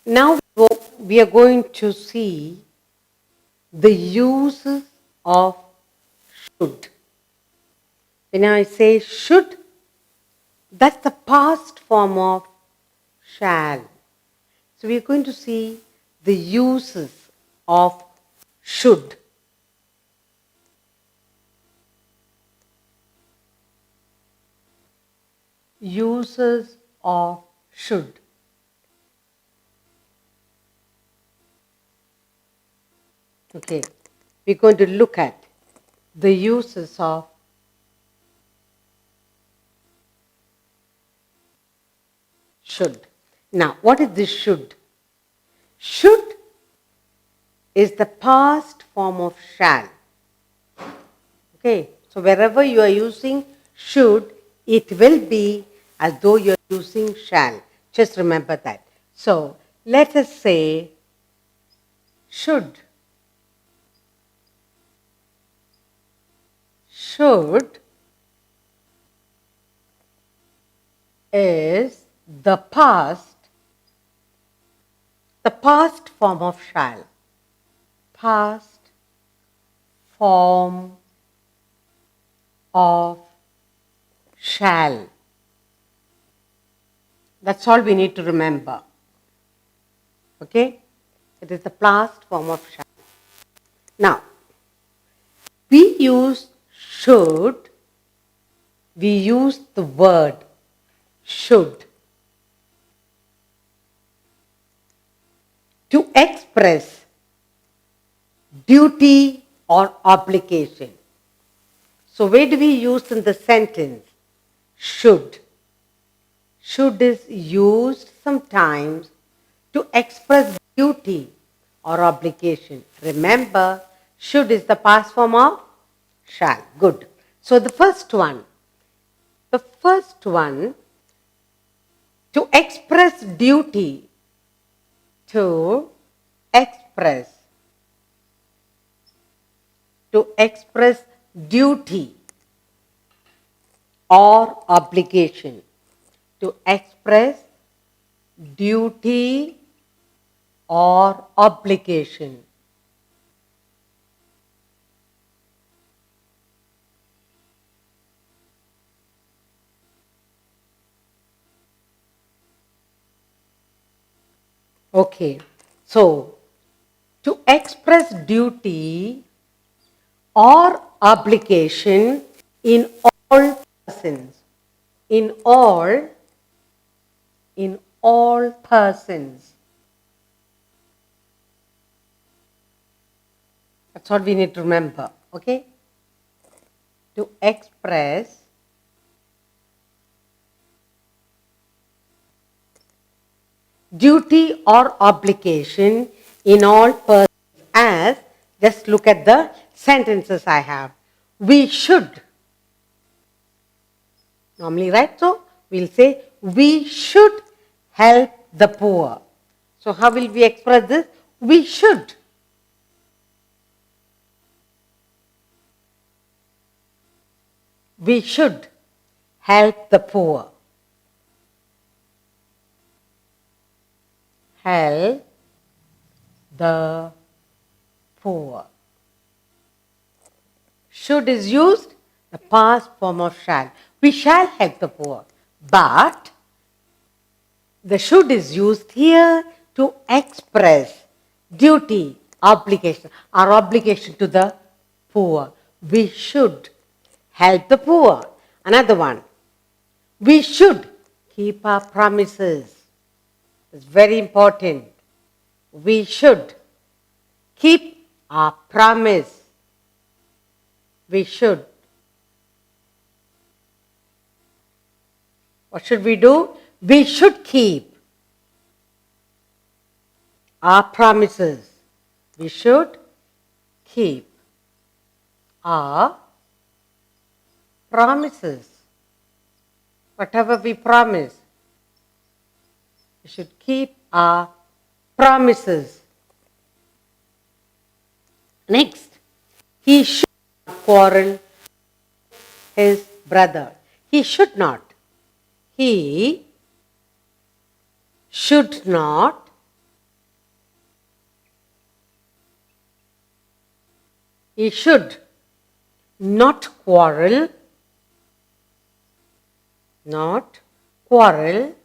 Now we are going to see the uses of should. When I say should, that's the past form of shall. So we are going to see the uses of should. Uses of should. Okay, we're going to look at the uses of should. Now, what is this should? Should is the past form of shall. Okay, so wherever you are using should, it will be as though you are using shall. Just remember that. So, let us say should. Should is the past form of shall. Past form of shall. That's all we need to remember. Okay? It is the past form of shall. Now, we use should, we use the word should to express duty or obligation. So, where do we use in the sentence should? Should is used sometimes to express duty or obligation. Remember, should is the past form of shall. Good. So, the first one, to express duty, to express duty or obligation. To express duty or obligation. Okay, so to express duty or obligation in all persons, in all persons. That's what we need to remember, okay? To express duty or obligation in all persons. As, just look at the sentences I have. We should. Normally, right? So, we'll say, we should help the poor. So, how will we express this? We should. We should help the poor. Help the poor. Should is used, the past form of shall. We shall help the poor. But the should is used here to express duty, obligation, our obligation to the poor. We should help the poor. Another one. We should keep our promises. It's very important. We should keep our promise. We should. What should we do? We should keep our promises. We should keep our promises. Whatever we promise, we should keep our promises. Next, he should not quarrel his brother. He should not. He should not He should not quarrel, not quarrel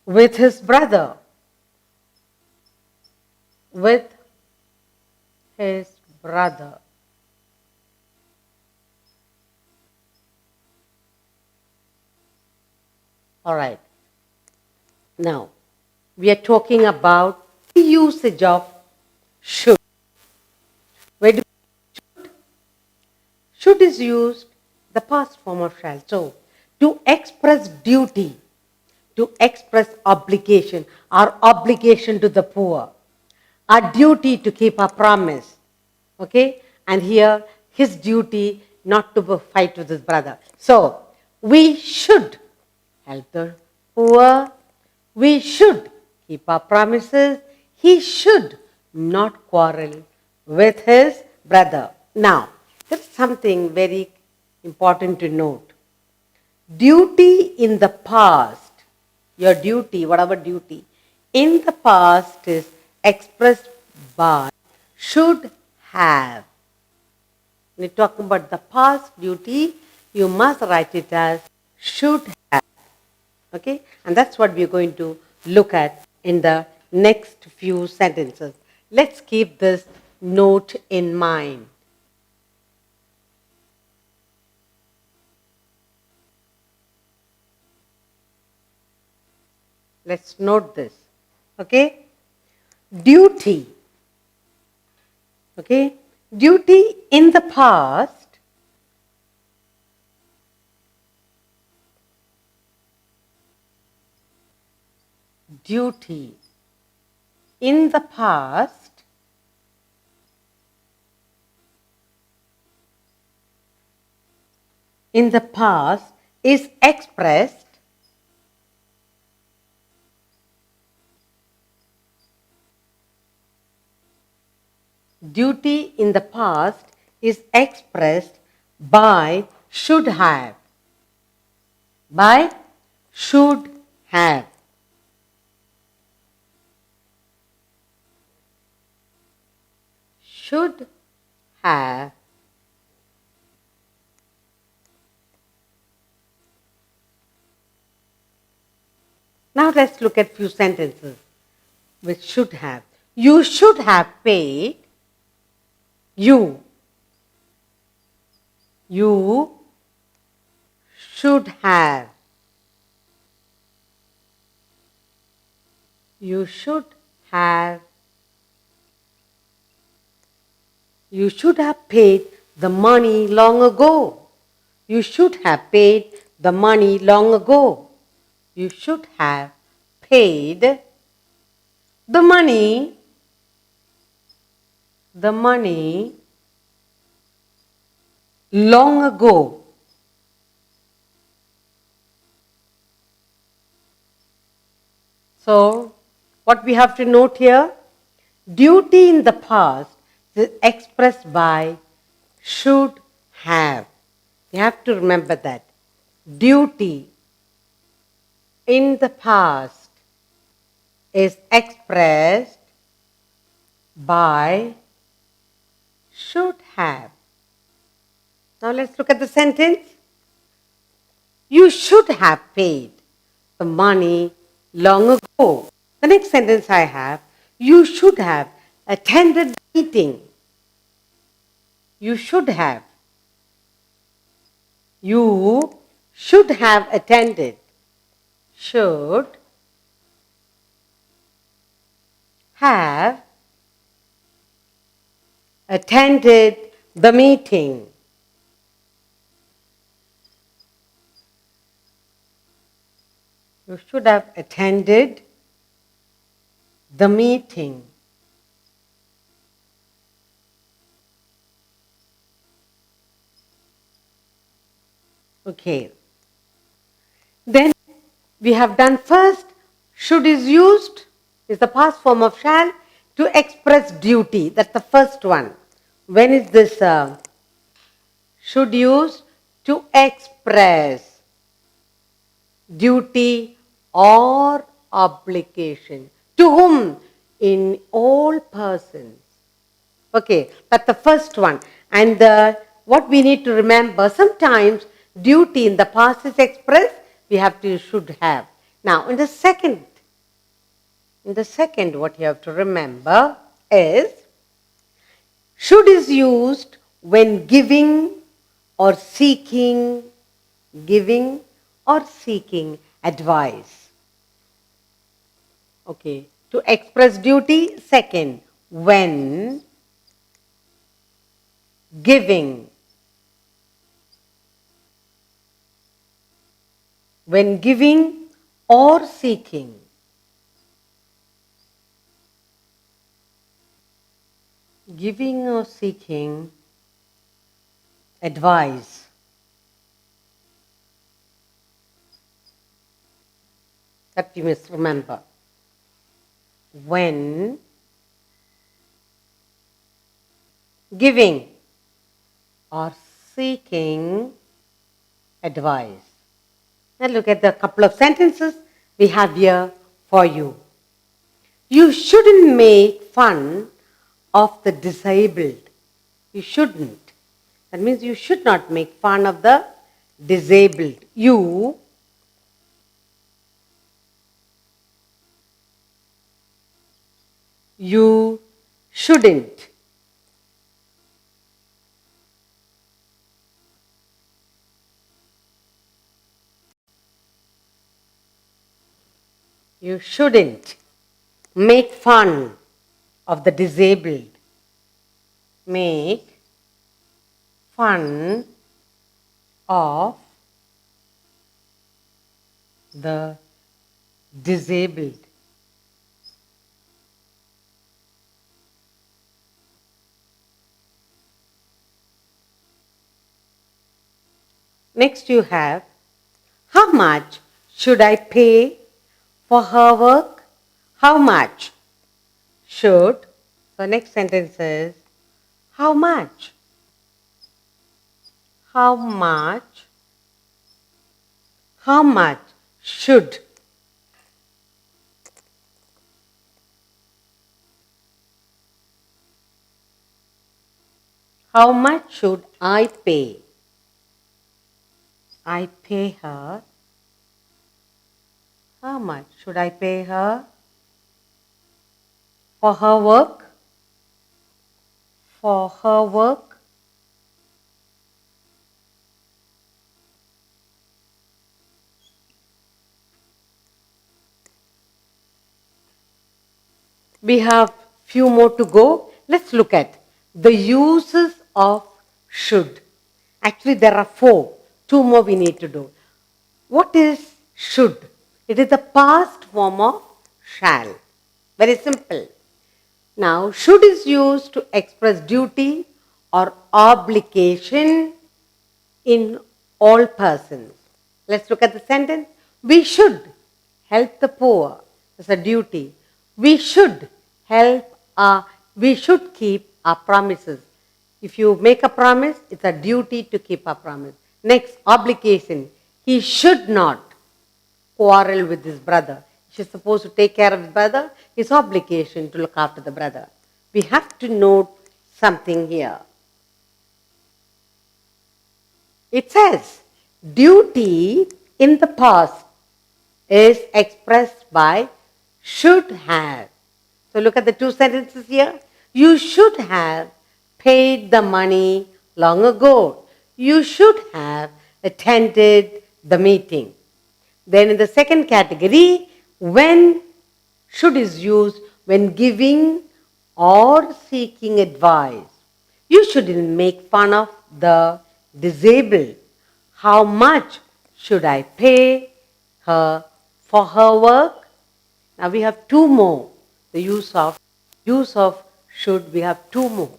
with his brother, with his brother. All right. Now, we are talking about the usage of should. Where do should is used, the past form of shall. So, to express duty, to express obligation, our obligation to the poor, our duty to keep our promise. Okay? And here, his duty not to fight with his brother. So, we should help the poor, we should keep our promises, he should not quarrel with his brother. Now, there's something very important to note. Duty in the past, your duty, whatever duty, in the past is expressed by should have. When you're talking about the past duty, you must write it as should have. Okay? And that's what we're going to look at in the next few sentences. Let's keep this note in mind. Let's note this. Okay? Duty. Okay? Duty in the past duty in the past is expressed duty in the past is expressed by should have. By should have. Should have. Now let's look at few sentences with should have. You should have paid. You should have. You should have. You should have paid the money long ago. You should have paid the money long ago. You should have paid the money long ago. So, what we have to note here, duty in the past is expressed by should have. You have to remember that. Duty in the past is expressed by should have. Now let's look at the sentence. You should have paid the money long ago. The next sentence I have, you should have attended the meeting. You should have. You should have attended. Should have attended the meeting. You should have attended the meeting. Okay. Then we have done first, should is used, is the past form of shall, to express duty. That's the first one. When is this should used? To express duty or obligation. To whom? in all persons. Okay, that's the first one. And what we need to remember, sometimes duty in the past is expressed, we have to, should have. Now, in the second, what you have to remember is, should is used when or seeking, giving or seeking advice. Okay, to express duty, second, when giving, or seeking. Giving or seeking advice. That you must remember. When giving or seeking advice. Now look at the couple of sentences we have here for you. You shouldn't make fun of the disabled. You shouldn't. That means you should not make fun of the disabled. You shouldn't. You shouldn't make fun of the disabled. Make fun of the disabled. Next you have, how much should I pay for her work? How much should, so next sentence is, how much? How much should? How much should I pay? I pay her. How much should I pay her for her work? For her work. We have few more to go. Let's look at the uses of should. Actually, there are 4. 2 more we need to do. What is should? It is the past form of shall. Very simple. Now, should is used to express duty or obligation in all persons. Let's look at the sentence. We should help the poor. It's a duty. We should keep our promises. If you make a promise, it's a duty to keep a promise. Next, obligation. He should not quarrel with his brother. He's supposed to take care of his brother. His obligation to look after the brother. We have to note something here. It says, duty in the past is expressed by should have. So look at the 2 sentences here. You should have paid the money long ago. You should have attended the meeting. Then in the second category, when should is used when giving or seeking advice. You shouldn't make fun of the disabled. How much should I pay her for her work? Now we have 2 more. The use of should, we have 2 more.